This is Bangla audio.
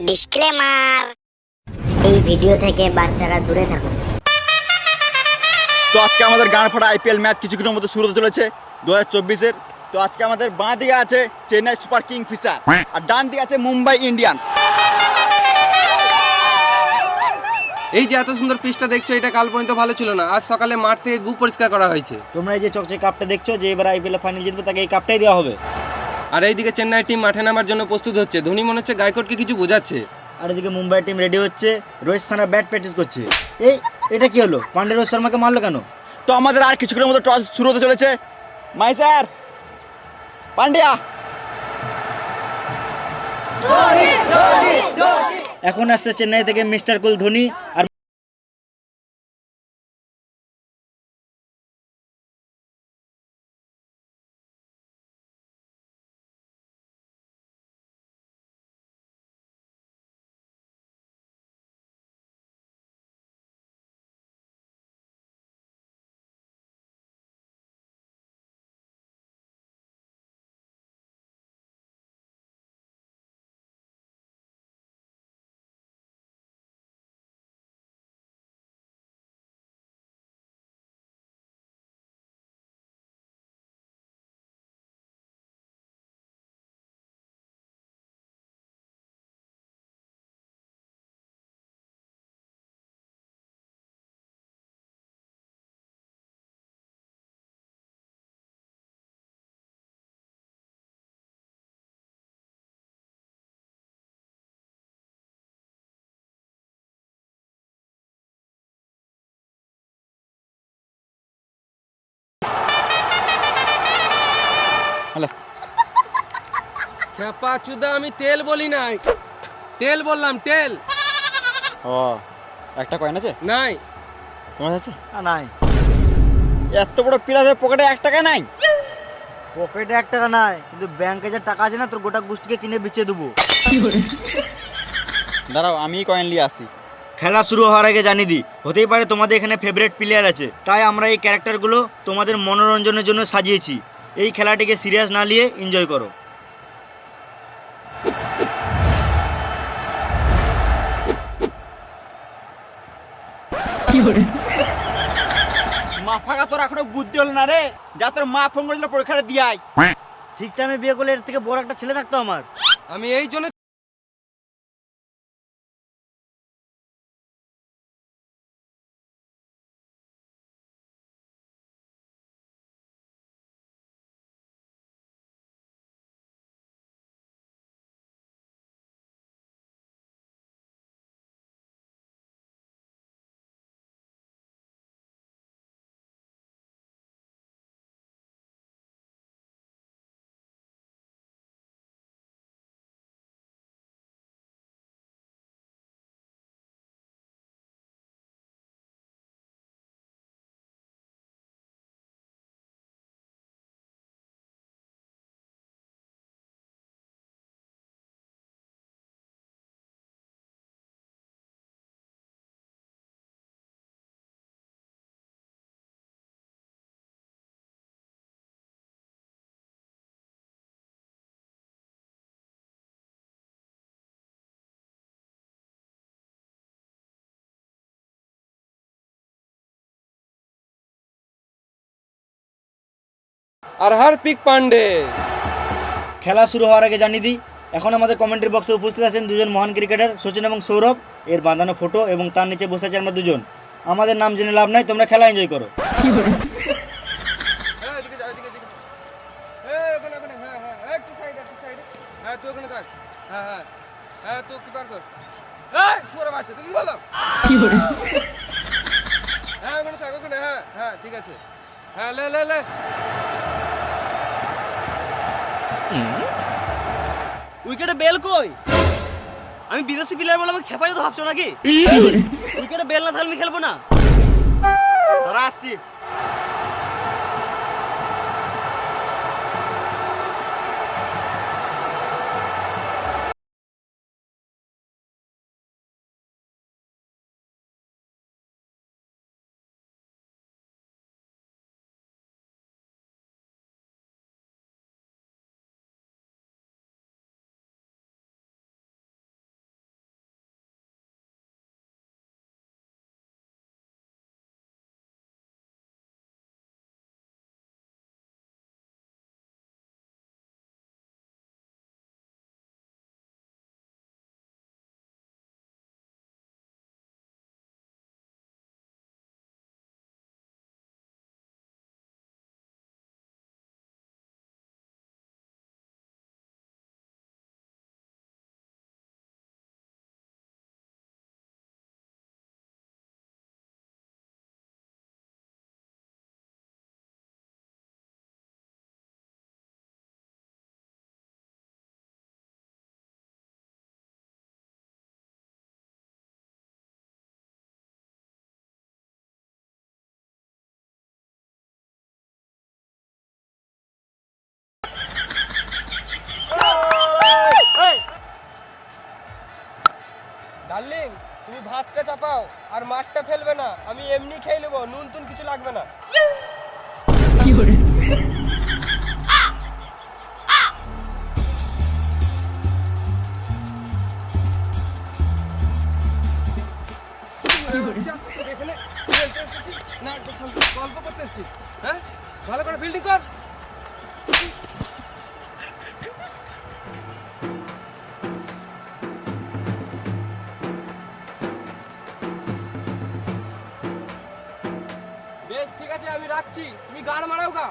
ডিসক্লেমার, এই ভিডিও থেকে বাচ্চারা দূরে থাকুন। তো আজকে আমাদের গান ফাটা আইপিএল ম্যাচ কিছুক্ষণের মধ্যে শুরু হতে চলেছে 2024-এর। তো আজকে আমাদের বাঁ দিকে আছে চেন্নাই সুপার কিং ফিশার আর ডান দিকে আছে মুম্বাই ইন্ডিয়ান্স। এই যে এত সুন্দর পিচটা দেখছো, এটা কাল পর্যন্ত ভালো ছিল না। আজ সকালে মাঠ থেকে গু পরিষ্কার করা হয়েছে। তোমরা এই যে চকচকে কাপটা দেখছো, যে এবার আইপিএল ফাইনাল জিতবে তাকে এই কাপটাই দেওয়া হবে। আর এইদিকে চেন্নাই টিম মাঠে নামার জন্য প্রস্তুত হচ্ছে। ধোনি মনে হচ্ছে গায়কোটকে কিছু বোঝাচ্ছে। আর এদিকে মুম্বাই টিম রেডি হচ্ছে, রোহিত শর্মা ব্যাট প্র্যাকটিস করছে। এটা কি হলো? পান্ডে রোহিত শর্মাকে মারলো কেন? তো আমাদের আর কিছুক্ষণের মধ্যে টস শুরু হতে চলেছে। মাই স্যার পান্ডিয়া। এখন আসছে চেন্নাই থেকে মিস্টার কুল ধোনি। আর খেপা চুদা, আমি তেল বলি নাই, তেল বললাম, তেল ও একটা কয়েন আছে নাই। তোমার আছে? নাই, এত বড় প্লেয়ারের পকেটে 1 টাকা নাই? পকেটে 1 টাকা নাই, কিন্তু ব্যাংকে যে টাকা আছে না, তোর গোটা গোষ্ঠীকে কিনে বেচে দেবো। দাঁড়াও আমি কয়েন নিয়ে আসি। খেলা শুরু হওয়ার আগে জানিয়ে দিই, হতেই পারে তোমাদের এখানে ফেভারিট প্লেয়ার আছে, তাই আমরা এই ক্যারেক্টারগুলো তোমাদের মনোরঞ্জনের জন্য সাজিয়েছি। এই খেলাটিকে সিরিয়াস না নিয়ে এনজয় করো। মা ফাঁকা তোর এখনো বুদ্ধি হলো না রে, যা তোর মা ফোন করেছিল পরীক্ষাটা দিয়ে আয়। ঠিক টাইমে বিয়ে করলে এর থেকে বড় একটা ছেলে থাকতো আমার। আমি এই জন্য আর হার্পিক পান্ডে। খেলা শুরু হওয়ার আগে জানিয়ে দিই, এখন আমাদের কমেন্ট্রি বক্সে উপস্থিত আছেন দুজন মহান ক্রিকেটার, সচিন এবং সৌরভ। এর বাঁধানো ফটো এবং তার নিচে বসে আছি আমরা দুজন। আমাদের নাম জেনে লাভ নাই, তোমরা খেলা এনজয় করো। এদিকে যাও, এদিকে, এদিকে। ওখানে, ওখানে, হ্যাঁ, হ্যাঁ, একটু সাইডে, একটু সাইডে। হ্যাঁ, তুই ওখানে থাক। হ্যাঁ, হ্যাঁ, হ্যাঁ, তুই কিপার কর। শুয়োরের বাচ্চা, তুই কি বললাম? হ্যাঁ, ওখানে থাক, ওখানে, হ্যাঁ, হ্যাঁ, ঠিক আছে। হ্যাঁ, লে, লে, লে। উইকেটে বেল কই? আমি বিদেশি প্লেয়ার বলে আমাকে খেপাই তো ভাবছো নাকি? উইকেটে বেল না থাকলে আমি খেলবো না। তারা আসছি। ডার্লিং তুমি ভাতটা চাপাও আর মাছটা ফেলবে না, আমি এমনি খেয়ে নেবো, নুন টুন কিছু লাগবে না। এখানে খেলতে এসেছি না, তোর সঙ্গে গল্প করতে এসেছি? হ্যাঁ, ভালো করে ফিল্ডিং কর। বেশ ঠিক আছে, আমি রাখছি, তুমি গান মারাও গা।